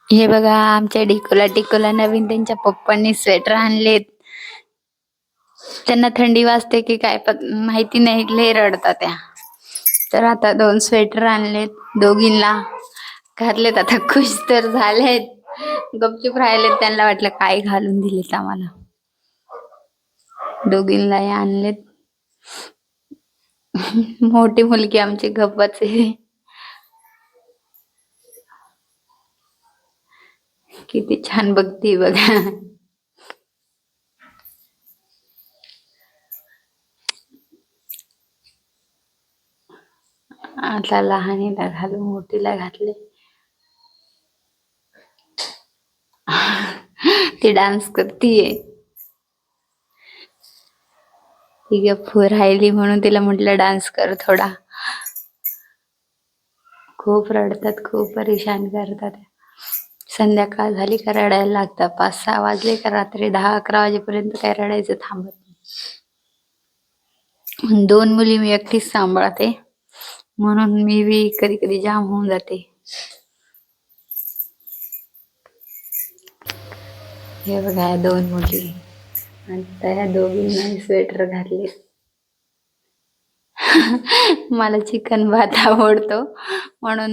हे बघा आमच्या टिकोला नवीन त्यांच्या पप्पांनी स्वेटर आणलेत. त्यांना थंडी वाजते की काय माहिती नाही, लय रडतात त्या. तर आता 2 स्वेटर आणलेत, दोघींना घातलेत. आता खुश तर झालेत, गपचूप राहिलेत. त्यांना वाटलं काय घालून दिलेत आम्हाला. दोघींना आणलेत. मोठी मुलगी आमची गप्पच आहे. किती छान बघती बघा. आता लहानीला घालून मोठीला घातले. ती डान्स करतीये. ती गप्प राहिली म्हणून तिला म्हटलं डान्स कर थोडा. खूप रडतात, खूप परेशान करतात. संध्याकाळ झाली का रडायला लागतात. 5-6 वाजले का रात्री 10-11 वाजेपर्यंत काय रडायचं थांबत नाही. 2 मुली मी एकटीच सांभाळते, म्हणून मी बी कधी कधी जाम होऊन जाते. हे बघा 2 मुली, आता ह्या दोघींना स्वेटर घातले. मला चिकन भात आवडतो म्हणून